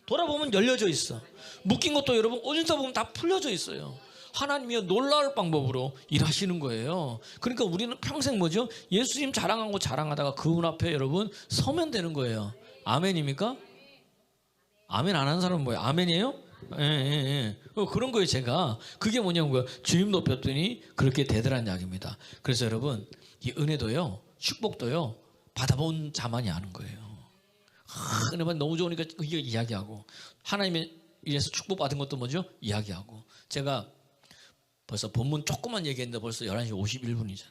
돌아보면 열려져 있어. 묶인 것도 여러분 오진다 보면 다 풀려져 있어요. 하나님이 놀라울 방법으로 일하시는 거예요. 그러니까 우리는 평생 뭐죠? 예수님 자랑하고 자랑하다가 그분 앞에 여러분 서면 되는 거예요. 아멘입니까? 아멘 안 하는 사람은 뭐예요? 아멘이에요? 예. 그런 거예요. 제가 그게 뭐냐고요? 주님 높였더니 그렇게 되더란 이야기입니다. 그래서 여러분 이 은혜도요, 축복도요, 받아본 자만이 아는 거예요. 은혜만 너무 좋으니까 이게 이야기하고, 하나님의 일에서 축복받은 것도 뭐죠? 이야기하고. 제가 벌써 본문 조금만 얘기했는데 벌써 11시 51분이잖아요.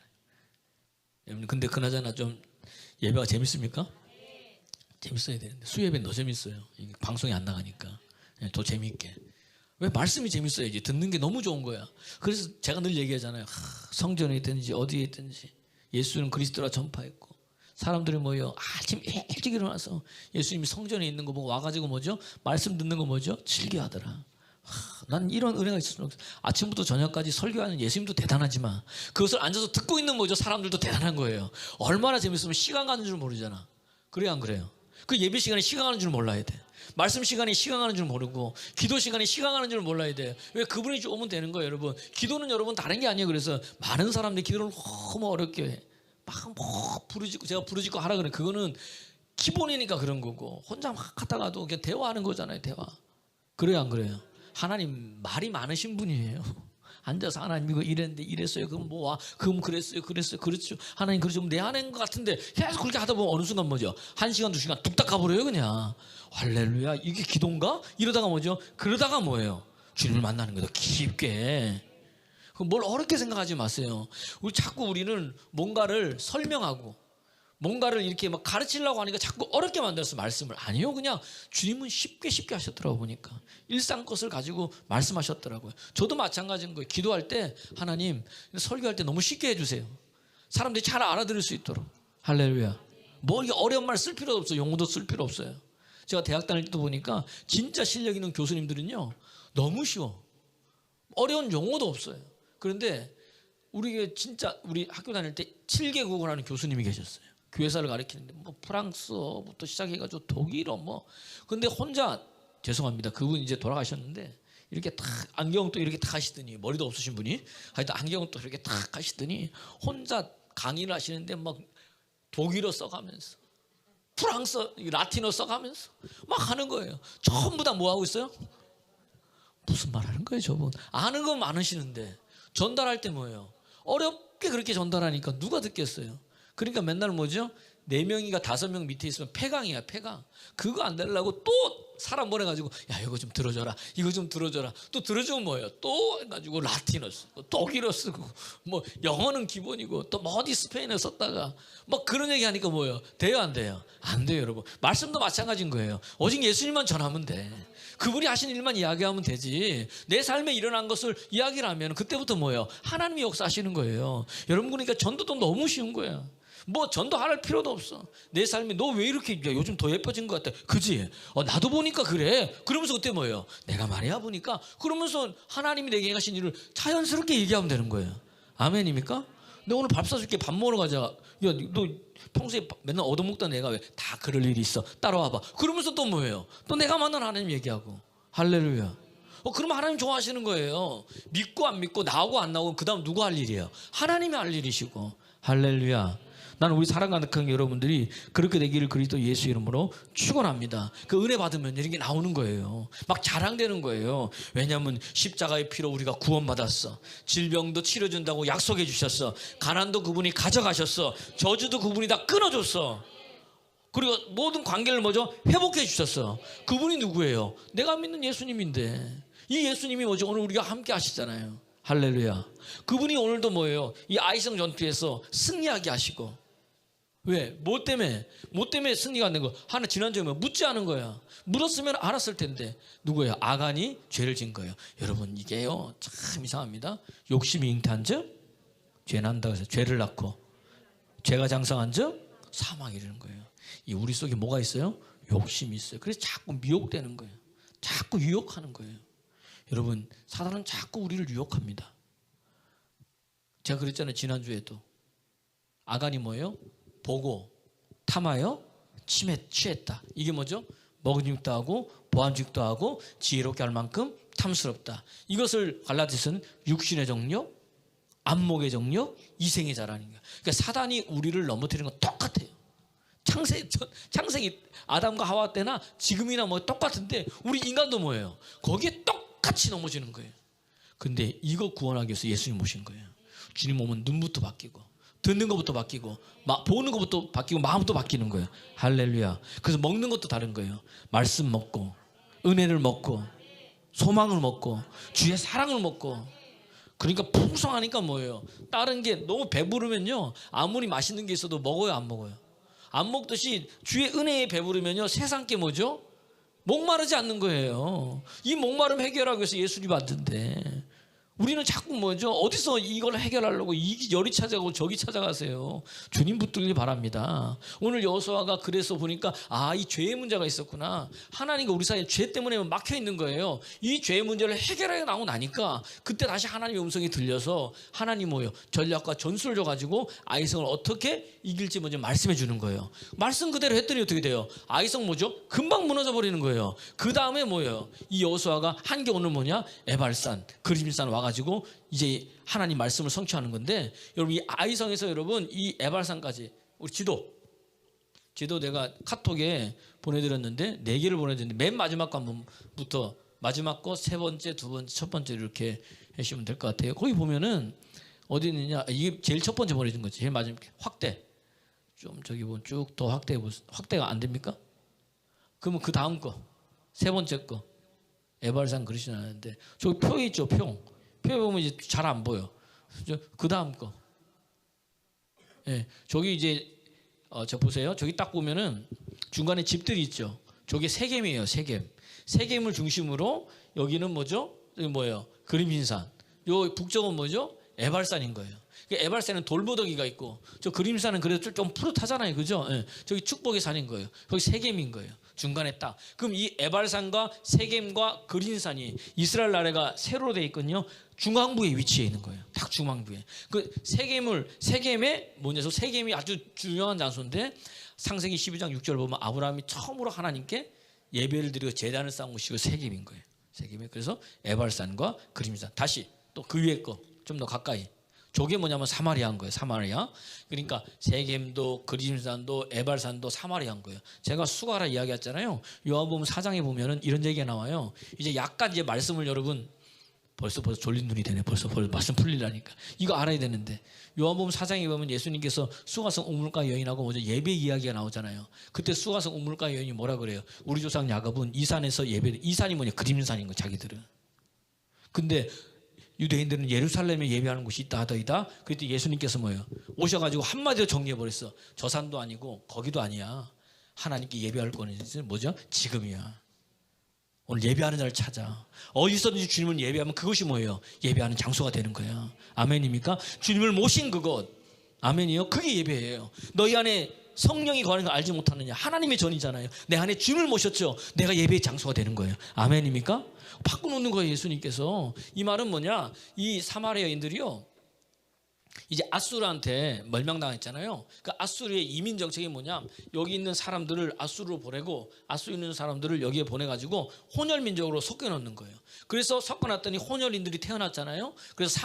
여러분 근데 그나저나 좀 예배가 재밌습니까? 재밌어야 되는데 수예배는 더 재밌어요. 이게 방송이 안 나가니까 더 재밌게. 왜? 말씀이 재밌어야지. 듣는 게 너무 좋은 거야. 그래서 제가 늘 얘기하잖아요. 성전에 있든지 어디에 있든지 예수는 그리스도라 전파했고, 사람들이 모여 아침 일찍 일어나서 예수님이 성전에 있는 거 보고 와가지고 뭐죠? 말씀 듣는 거 뭐죠? 즐겨하더라. 난 이런 은혜가 있었으면 좋겠어. 아침부터 저녁까지 설교하는 예수님도 대단하지만 그것을 앉아서 듣고 있는 뭐죠? 사람들도 대단한 거예요. 얼마나 재밌으면 시간 가는 줄 모르잖아. 그래요, 안 그래요? 그 예배 시간에 시간 가는 줄 몰라야 돼. 말씀 시간에 시간 가는 줄 모르고 기도 시간에 시간 가는 줄 몰라야 돼요. 왜? 그분이 오면 되는 거예요, 여러분. 기도는 여러분 다른 게 아니에요. 그래서 많은 사람들이 기도를 너무 어렵게 해. 막 뭐 부르짖고, 제가 부르짖고 하라 그래. 그거는 기본이니까 그런 거고, 혼자 막 하다가도 그냥 대화하는 거잖아요, 대화. 그래요, 안 그래요? 하나님 말이 많으신 분이에요. 앉아서 하나님 이거 이랬는데 이랬어요. 그럼 뭐 와? 그럼 그랬어요. 그렇죠. 하나님 그러죠. 내 안인 것 같은데 계속 그렇게 하다 보면 어느 순간 뭐죠? 1시간 2시간 뚝딱 가버려요, 그냥. 할렐루야. 이게 기도인가? 이러다가 뭐죠? 그러다가 뭐예요? 주님을 만나는 거죠. 깊게. 뭘 어렵게 생각하지 마세요. 자꾸 우리는 뭔가를 설명하고 뭔가를 이렇게 막 가르치려고 하니까 자꾸 어렵게 만들었어, 말씀을. 아니요, 그냥 주님은 쉽게 하셨더라고. 보니까 일상 것을 가지고 말씀하셨더라고요. 저도 마찬가지인 거예요. 기도할 때 하나님, 설교할 때 너무 쉽게 해주세요. 사람들이 잘 알아들을 수 있도록. 할렐루야. 뭐 이게 어려운 말 쓸 필요도 없어요. 용어도 쓸 필요 없어요. 제가 대학 다닐 때도 보니까 진짜 실력 있는 교수님들은요 너무 쉬워. 어려운 용어도 없어요. 그런데 우리 진짜 우리 학교 다닐 때 7개국을 하는 교수님이 계셨어요. 교회사를 가르치는데 뭐 프랑스어부터 시작해가지고 독일어 뭐. 근데 혼자, 죄송합니다, 그분 이제 돌아가셨는데 이렇게 탁 안경 또 이렇게 탁 하시더니, 머리도 없으신 분이 하여튼 안경 또 이렇게 탁 하시더니 혼자 강의를 하시는데 막 독일어 써가면서 프랑스어, 라틴어 써가면서 막 하는 거예요. 전부 다 뭐 하고 있어요? 무슨 말 하는 거예요, 저분? 아는 건 많으시는데 전달할 때 뭐예요? 어렵게 그렇게 전달하니까 누가 듣겠어요? 그러니까 맨날 뭐죠? 4명이가 5명 밑에 있으면 폐강이야, 폐강. 그거 안 되려고 또 사람 보내가지고 야 이거 좀 들어줘라, 이거 좀 들어줘라. 또 들어주면 뭐예요? 또 해가지고 라틴어 쓰고 독일어 쓰고 뭐 영어는 기본이고 또 뭐 어디 스페인어 썼다가 막 그런 얘기 하니까 뭐예요? 돼요, 안 돼요? 안 돼요, 여러분. 말씀도 마찬가지인 거예요. 오직 예수님만 전하면 돼. 그분이 하신 일만 이야기하면 되지. 내 삶에 일어난 것을 이야기를 하면 그때부터 뭐예요? 하나님이 역사하시는 거예요. 여러분, 그러니까 전도도 너무 쉬운 거예요. 뭐 전도할 필요도 없어. 내 삶이 너 왜 이렇게 요즘 더 예뻐진 것 같아? 그지? 나도 보니까 그래. 그러면서 그때 뭐예요? 내가 말이야 보니까. 그러면서 하나님이 내게 하신 일을 자연스럽게 얘기하면 되는 거예요. 아멘입니까? 너 오늘 밥 사줄게. 밥 먹으러 가자. 야, 너 평소에 맨날 얻어먹던 애가 왜 다 그럴 일이 있어? 따라와봐. 그러면서 또 뭐예요? 또 내가 만난 하나님 얘기하고. 할렐루야. 그러면 하나님 좋아하시는 거예요. 믿고 안 믿고 나오고 안 나오고 그 다음 누구 할 일이에요? 하나님이 할 일이시고. 할렐루야. 나는 우리 사랑 가득한 여러분들이 그렇게 되기를 그리스도 예수 이름으로 축원합니다. 그 은혜 받으면 이런 게 나오는 거예요. 막 자랑되는 거예요. 왜냐하면 십자가의 피로 우리가 구원받았어. 질병도 치료준다고 약속해 주셨어. 가난도 그분이 가져가셨어. 저주도 그분이 다 끊어줬어. 그리고 모든 관계를 뭐죠? 회복해 주셨어. 그분이 누구예요? 내가 믿는 예수님인데, 이 예수님이 뭐죠? 오늘 우리가 함께 하시잖아요. 할렐루야. 그분이 오늘도 뭐예요? 이 아이성 전투에서 승리하게 하시고. 왜? 뭐 때문에? 뭐 때문에 승리가 안 된 거야? 하나 지난주에 뭐 묻지 않은 거야. 물었으면 알았을 텐데. 누구예요? 아간이 죄를 진 거예요. 여러분 이게요 참 이상합니다. 욕심이 잉태한 즉 죄 난다고 해서 죄를 낳고 죄가 장성한 즉 사망이 이르는 거예요. 이 우리 속에 뭐가 있어요? 욕심이 있어요. 그래서 자꾸 미혹되는 거예요. 자꾸 유혹하는 거예요. 여러분 사단은 자꾸 우리를 유혹합니다. 제가 그랬잖아요. 지난주에도 아간이 뭐예요? 보고 탐하여 취했다. 이게 뭐죠? 먹은 죽도 하고 보한 죽도 하고 지혜롭게 할 만큼 탐스럽다. 이것을 갈라디아서는 육신의 정욕, 안목의 정욕, 이생의 자라는 거예요. 그러니까 사단이 우리를 넘어뜨리는 건 똑같아요. 창세기 아담과 하와 때나 지금이나 뭐 똑같은데 우리 인간도 뭐예요? 거기에 똑같이 넘어지는 거예요. 근데 이거 구원하기 위해서 예수님 오신 거예요. 주님 오면 눈부터 바뀌고 듣는 것부터 바뀌고 보는 것부터 바뀌고 마음부터 바뀌는 거예요. 할렐루야. 그래서 먹는 것도 다른 거예요. 말씀 먹고 은혜를 먹고 소망을 먹고 주의 사랑을 먹고. 그러니까 풍성하니까 뭐예요? 다른 게 너무 배부르면요 아무리 맛있는 게 있어도 먹어요 안 먹어요? 안 먹듯이 주의 은혜에 배부르면요 세상 게 뭐죠? 목마르지 않는 거예요. 이 목마름 해결하기 위해서 예수님 왔는데 우리는 자꾸 뭐죠? 어디서 이걸 해결하려고 여리 찾아가고 저기 찾아가세요. 주님 붙들기 바랍니다. 오늘 여호수아가 그래서 보니까 이 죄의 문제가 있었구나. 하나님과 우리 사이에 죄 때문에 막혀 있는 거예요. 이 죄의 문제를 해결하고 나오고 나니까 그때 다시 하나님의 음성이 들려서 하나님 뭐예요? 전략과 전술을 줘가지고 아이성을 어떻게 이길지 먼저 말씀해 주는 거예요. 말씀 그대로 했더니 어떻게 돼요? 아이성 뭐죠? 금방 무너져 버리는 거예요. 그 다음에 뭐예요? 이 여호수아가 한 게 오늘 뭐냐? 에발산, 그림산 와가지고 이제 하나님 말씀을 성취하는 건데 여러분 이 아이성에서 여러분 이 에발산까지 우리 지도 내가 카톡에 보내드렸는데 4개를 보내드렸는데 맨 마지막 관부터 마지막 거 세 번째, 두 번째, 첫 번째 이렇게 하시면 될 것 같아요. 거기 보면은 어디 있느냐 이게 제일 첫 번째 보내준 거지. 제일 마지막 확대 좀 저기 보면 쭉 더 확대해 보세요. 확대가 안 됩니까? 그러면 그 다음 거 세 번째 거 에발산 그러시지 않았는데 저기 표 있죠 표. 표에 보면 이제 잘 안 보여. 그 다음 거. 예, 저기 이제 저 보세요. 저기 딱 보면은 중간에 집들이 있죠. 저게 세겜이에요. 세겜. 세겜을 중심으로 여기는 뭐죠? 여기 뭐예요? 그림신산. 요 북쪽은 뭐죠? 에발산인 거예요. 에발산은 돌무더기가 있고 저 그림산은 그래도 좀 푸릇하잖아요. 그죠? 예, 저기 축복의 산인 거예요. 거기 세겜인 거예요. 중간에 딱. 그럼 이 에발산과 세겜과 그린산이 이스라엘 나라가 세로로 되어 있거든요. 중앙부에 위치해 있는 거예요. 딱 중앙부에. 그 세겜에 뭐냐서 세겜이 아주 중요한 장소인데 창세기 12장 6절 보면 아브라함이 처음으로 하나님께 예배를 드리고 제단을 쌓은 곳이 세겜인 거예요. 세겜에 그래서 에발산과 그림산. 다시 또 그 위에 거 좀 더 가까이. 저게 뭐냐면 사마리아인 거예요. 사마리아. 그러니까 세겜도 그림산도 에발산도 사마리아인 거예요. 제가 수가라 이야기했잖아요. 요한복음 4장에 보면은 이런 얘기가 나와요. 이제 약간 이제 말씀을 여러분 벌써 졸린 눈이 되네. 벌써 말씀 풀리라니까. 이거 알아야 되는데 요한복음 4장에 보면 예수님께서 수가성 우물가 여인하고 먼저 예배 이야기가 나오잖아요. 그때 수가성 우물가 여인이 뭐라 그래요? 우리 조상 야곱은 이 산에서 예배를 이 산이 뭐냐? 그림산인 거 자기들은. 근데 유대인들은 예루살렘에 예배하는 곳이 있다 하더이다. 그때 예수님께서 뭐예요? 오셔가지고 한마디로 정리해버렸어. 저 산도 아니고 거기도 아니야. 하나님께 예배할 거는 뭐죠? 지금이야. 오늘 예배하는 자를 찾아. 어디서든지 주님을 예배하면 그것이 뭐예요? 예배하는 장소가 되는 거야. 아멘입니까? 주님을 모신 그곳. 아멘이요? 그게 예배예요. 너희 안에 성령이 거하는 걸 알지 못하느냐? 하나님의 전이잖아요. 내 안에 주님을 모셨죠. 내가 예배의 장소가 되는 거예요. 아멘입니까? 바꿔놓는 거예요. 예수님께서. 이 말은 뭐냐? 이 사마리아인들이요 이제 아수르한테 멸망당했잖아요. 그 아수르의 이민 정책이 뭐냐? 여기 있는 사람들을 아수르로 보내고 아수르에 있는 사람들을 여기에 보내가지고 혼혈 민족으로 섞여놓는 거예요. 그래서 섞어놨더니 혼혈인들이 태어났잖아요. 그래서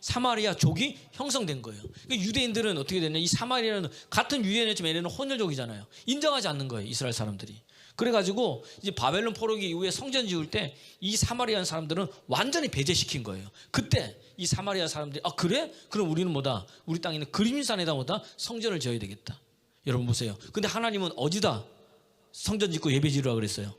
사마리아족이 형성된 거예요. 그러니까 유대인들은 어떻게 됐냐? 이 사마리아는 같은 유대인이지만 얘네는 혼혈족이잖아요. 인정하지 않는 거예요. 이스라엘 사람들이. 그래가지고 이제 바벨론 포로기 이후에 성전 지을 때 이 사마리아 사람들은 완전히 배제시킨 거예요. 그때 이 사마리아 사람들이 그래? 그럼 우리는 뭐다? 우리 땅에 있는 그림산에다 뭐다? 성전을 지어야 되겠다. 여러분 보세요. 근데 하나님은 어디다 성전 짓고 예배 지으라고 그랬어요?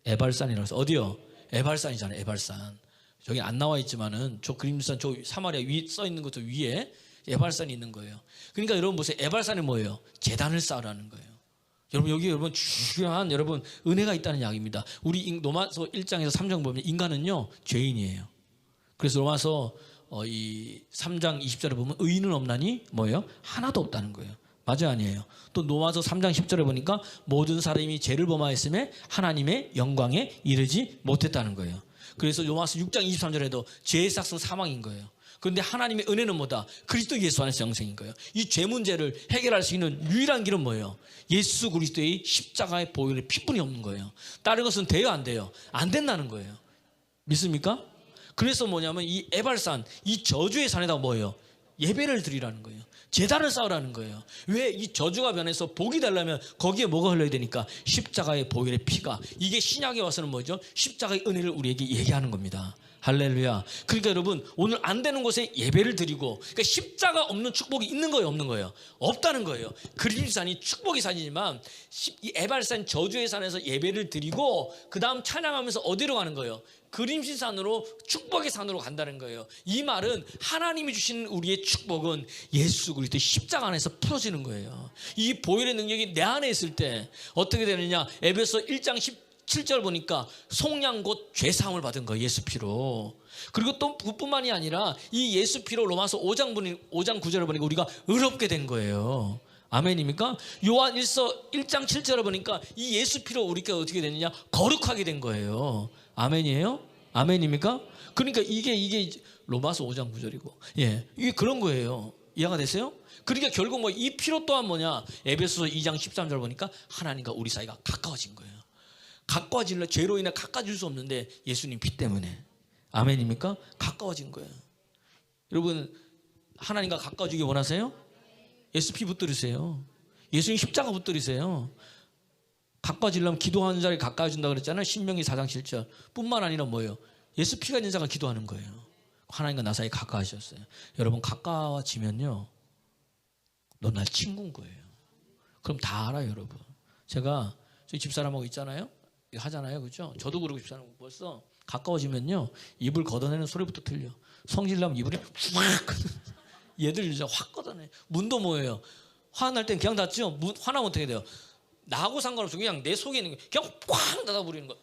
에발산이라고 해서. 어디요? 에발산이잖아요. 에발산. 저기 안 나와 있지만은 저 그림산 저 사마리아 위 써 있는 것도 위에 에발산이 있는 거예요. 그러니까 여러분 보세요. 에발산이 뭐예요? 제단을 쌓으라는 거예요. 여러분 여기 여러분 중요한 여러분 은혜가 있다는 이야기입니다. 우리 로마서 1장에서 3장 보면 인간은요 죄인이에요. 그래서 로마서 이 3장 20절에 보면 의인은 없나니 뭐예요? 하나도 없다는 거예요. 맞아요, 아니에요? 또 로마서 3장 10절에 보니까 모든 사람이 죄를 범하였음에 하나님의 영광에 이르지 못했다는 거예요. 그래서 로마서 6장 23절에도 죄의 삭은 사망인 거예요. 그런데 하나님의 은혜는 뭐다? 그리스도 예수 안에서 영생인 거예요. 이 죄 문제를 해결할 수 있는 유일한 길은 뭐예요? 예수 그리스도의 십자가의 보혈의 피뿐이 없는 거예요. 다른 것은 돼요, 안 돼요? 안 된다는 거예요. 믿습니까? 그래서 뭐냐면 이 에발산, 이 저주의 산에다 뭐예요? 예배를 드리라는 거예요. 제단을 쌓으라는 거예요. 왜? 이 저주가 변해서 복이 되려면 거기에 뭐가 흘러야 되니까? 십자가의 보혈의 피가. 이게 신약에 와서는 뭐죠? 십자가의 은혜를 우리에게 얘기하는 겁니다. 할렐루야. 그러니까 여러분 오늘 안 되는 곳에 예배를 드리고, 그러니까 십자가 없는 축복이 있는 거예요, 없는 거예요? 없다는 거예요. 그림산이 축복의 산이지만 이 에발산 저주의 산에서 예배를 드리고 그 다음 찬양하면서 어디로 가는 거예요? 그림신산으로 축복의 산으로 간다는 거예요. 이 말은 하나님이 주신 우리의 축복은 예수 그리스도의 십자가 안에서 풀어지는 거예요. 이 보혈의 능력이 내 안에 있을 때 어떻게 되느냐? 에베소 1장 17절 보니까 속량 곧 죄사함을 받은 거예요, 예수 피로. 그리고 또 그뿐만이 아니라 이 예수 피로 로마서 5장 9절을 보니까 우리가 의롭게 된 거예요. 아멘입니까? 요한 1장 7절을 보니까 이 예수 피로 우리가 어떻게 되느냐? 거룩하게 된 거예요. 아멘이에요? 아멘입니까? 그러니까 이게 로마서 5장 9절이고, 예, 이게 그런 거예요. 이해가 되세요? 그러니까 결국 뭐 이 피로 또한 뭐냐? 에베소서 2장 13절 보니까 하나님과 우리 사이가 가까워진 거예요. 가까워질래? 죄로 인해 가까워질 수 없는데 예수님 피 때문에. 아멘입니까? 가까워진 거예요. 여러분 하나님과 가까워지기 원하세요? 예수 피 붙들으세요. 예수님 십자가 붙들으세요. 가까워지려면 기도하는 자를 가까워진다 그랬잖아요. 신명기 4장 7절 뿐만 아니라 뭐예요? 예수 피가 있는 자가 기도하는 거예요. 하나님과 나 사이 가까워지셨어요. 여러분 가까워지면요 너 날 친구인 거예요. 그럼 다 알아요. 여러분 제가 저희 집사람하고 있잖아요, 하잖아요, 그렇죠? 저도 그러고 집사람하고 벌써 가까워지면요 입을 걷어내는 소리부터 들려. 성질나면 입을 확 얘들 이제 확 걷어내. 문도 뭐예요? 화날 땐 그냥 닫죠. 화나면 어떻게 돼요? 나하고 상관없이 그냥 내 속에 있는 게 그냥 꽉 닫아버리는 거.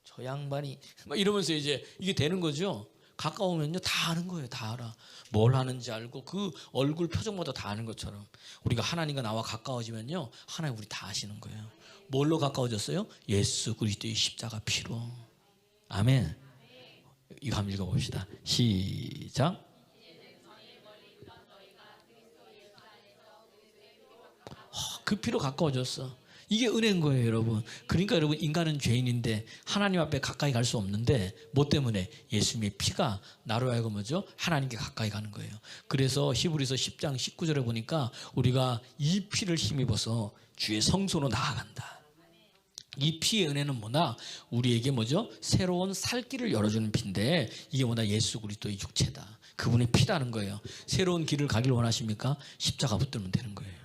저 양반이 막 이러면서 이제 이게 되는 거죠. 가까우면요 다 아는 거예요. 다 알아. 뭘 하는지 알고 그 얼굴 표정마다 다 아는 것처럼 우리가 하나님과 나와 가까워지면요 하나님 우리 다 아시는 거예요. 뭘로 가까워졌어요? 예수 그리스도의 십자가 피로. 아멘. 이거 한번 읽어봅시다. 시작. 그 피로 가까워졌어. 이게 은혜인 거예요, 여러분. 그러니까 여러분 인간은 죄인인데 하나님 앞에 가까이 갈 수 없는데 뭐 때문에? 예수님의 피가 나로 하여금 뭐죠? 하나님께 가까이 가는 거예요. 그래서 히브리서 10장 19절에 보니까 우리가 이 피를 힘입어서 주의 성소로 나아간다. 이 피의 은혜는 뭐나? 우리에게 뭐죠? 새로운 살 길을 열어주는 피인데 이게 뭐나? 예수 그리스도의 육체다. 그분의 피라는 거예요. 새로운 길을 가길 원하십니까? 십자가 붙들면 되는 거예요.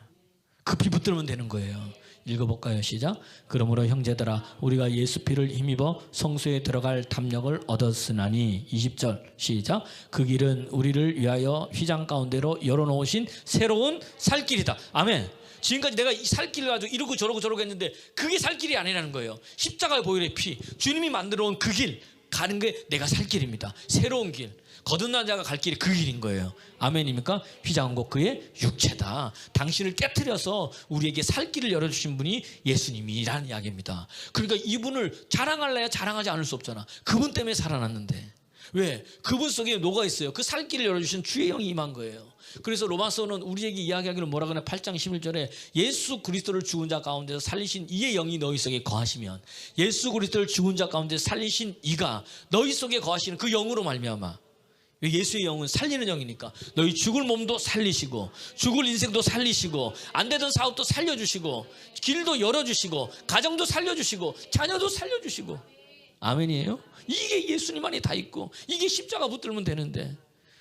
그 피 붙들면 되는 거예요. 읽어볼까요? 시작. 그러므로 형제들아 우리가 예수 피를 힘입어 성소에 들어갈 담력을 얻었으나니. 20절 시작. 그 길은 우리를 위하여 휘장 가운데로 열어놓으신 새로운 살길이다. 아멘. 지금까지 내가 이 살길을 가지고 이러고 저러고 했는데 그게 살길이 아니라는 거예요. 십자가의 보혈의 피, 주님이 만들어온 그 길 가는 게 내가 살 길입니다. 새로운 길. 거듭난 자가 갈 길이 그 길인 거예요. 아멘입니까? 휘장은 곧 그의 육체다. 당신을 깨트려서 우리에게 살 길을 열어주신 분이 예수님이라는 이야기입니다. 그러니까 이분을 자랑할래야 자랑하지 않을 수 없잖아. 그분 때문에 살아났는데. 왜? 그분 속에 녹아 있어요. 그 살 길을 열어주신 주의 영이 임한 거예요. 그래서 로마서는 우리에게 이야기하기를 뭐라 그러냐? 8장 11절에 예수 그리스도를 죽은 자 가운데서 살리신 이의 영이 너희 속에 거하시면, 예수 그리스도를 죽은 자 가운데 살리신 이가 너희 속에 거하시는 그 영으로 말미암아. 예수의 영은 살리는 영이니까 너희 죽을 몸도 살리시고 죽을 인생도 살리시고 안 되던 사업도 살려주시고 길도 열어주시고 가정도 살려주시고 자녀도 살려주시고. 아멘이에요? 이게 예수님 안에 다 있고 이게 십자가 붙들면 되는데.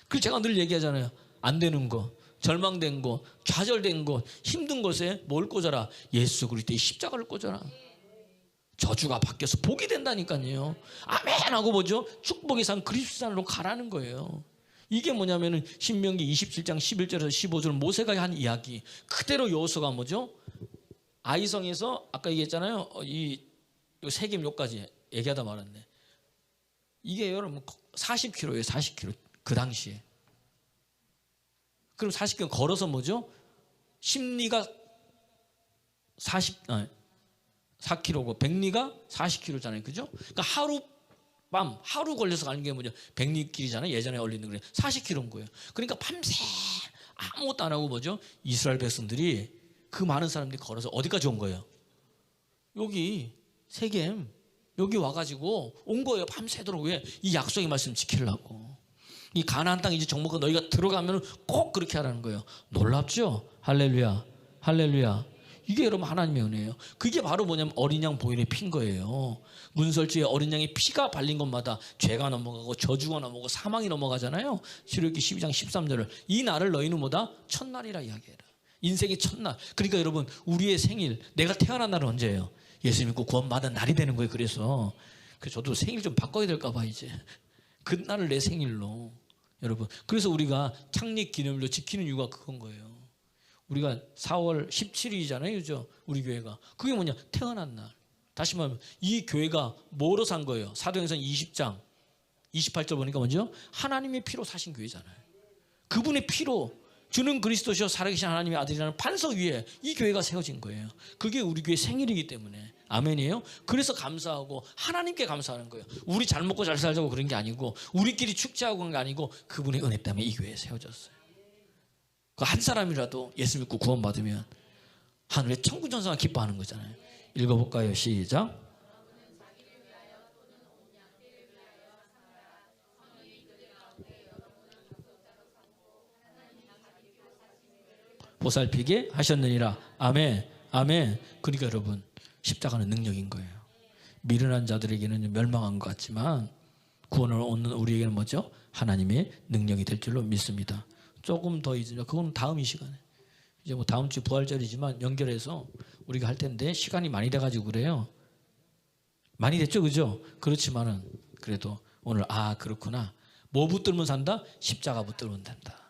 그래서 제가 늘 얘기하잖아요. 안 되는 거, 절망된 거, 좌절된 거, 힘든 것에 뭘 꽂아라? 예수 그리스도의 십자가를 꽂아라. 저주가 바뀌어서 복이 된다니까요. 아멘 하고 뭐죠? 축복의 산 그리스도 산으로 가라는 거예요. 이게 뭐냐면은 신명기 27장 11절에서 15절 모세가 한 이야기 그대로 여호수아가 뭐죠? 아이성에서 아까 얘기했잖아요. 이 세겜 요까지 얘기하다 말았네. 이게 여러분 40km예요. 40km 그 당시에. 그럼 40km 걸어서 뭐죠? 십리가 4km고 백리가 40km잖아요. 그죠? 그러니까 하루 걸려서 가는 게 뭐죠? 백리길이잖아요. 예전에 올리는 거래. 40km인 거예요. 그러니까 밤새 아무것도 안 하고 뭐죠? 이스라엘 백성들이 그 많은 사람들이 걸어서 어디까지 온 거예요? 여기 세겜 여기 와가지고 온 거예요. 밤새도록. 왜? 이 약속의 말씀 지키려고. 이 가나안 땅 이제 정복과 너희가 들어가면 꼭 그렇게 하라는 거예요. 놀랍죠? 할렐루야, 할렐루야. 이게 여러분 하나님의 은혜예요. 그게 바로 뭐냐면 어린 양 보혈의 피인 거예요. 문설주에 어린 양의 피가 발린 것마다 죄가 넘어가고 저주가 넘어가고 사망이 넘어가잖아요. 출애굽기 12장 13절을 이 날을 너희는 뭐다? 첫날이라 이야기해라. 인생의 첫날. 그러니까 여러분 우리의 생일, 내가 태어난 날은 언제예요? 예수 믿고 구원받은 날이 되는 거예요. 그래서 저도 생일 좀 바꿔야 될까 봐 이제 그날을 내 생일로 여러분. 그래서 우리가 창립 기념일로 지키는 이유가 그건 거예요. 우리가 4월 17일이잖아요. 그죠? 우리 교회가. 그게 뭐냐? 태어난 날. 다시 말하면 이 교회가 뭐로 산 거예요? 사도행전 20장 28절 보니까 먼저 하나님의 피로 사신 교회잖아요. 그분의 피로 주는 그리스도시요 살아계신 하나님의 아들이라는 반석 위에 이 교회가 세워진 거예요. 그게 우리 교회 생일이기 때문에. 아멘이에요. 그래서 감사하고 하나님께 감사하는 거예요. 우리 잘 먹고 잘 살자고 그런 게 아니고 우리끼리 축제하고 그런 게 아니고 그분의 은혜 때문에 이 교회에 세워졌어요. 그 한 사람이라도 예수 믿고 구원받으면 하늘의 천군 천사가 기뻐하는 거잖아요. 읽어볼까요? 시작. 보살피게 하셨느니라. 아멘, 아멘. 그러니까 여러분 십자가는 능력인 거예요. 미련한 자들에게는 멸망한 것 같지만 구원을 얻는 우리에게는 뭐죠? 하나님의 능력이 될 줄로 믿습니다. 조금 더 잊으면 그건 다음 이 시간에 이제 뭐 다음 주 부활절이지만 연결해서 우리가 할 텐데 시간이 많이 돼가지고 그래요. 많이 됐죠, 그죠? 그렇지만은 그래도 오늘 그렇구나. 뭐 붙들면 산다? 십자가 붙들면 된다.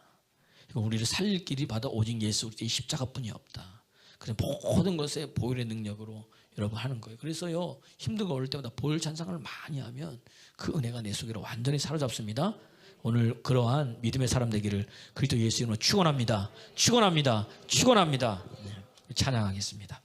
우리를 살릴 길이 바다 오직 예수 그리스도의 십자가뿐이 없다. 그래서 모든 것에 보혈의 능력으로 여러분 하는 거예요. 그래서요 힘들고 어려울 때마다 보혈 찬양을 많이 하면 그 은혜가 내 속으로 완전히 사로잡습니다. 오늘 그러한 믿음의 사람 되기를 그리스도 예수 이름으로 축원합니다. 축원합니다. 축원합니다. 찬양하겠습니다.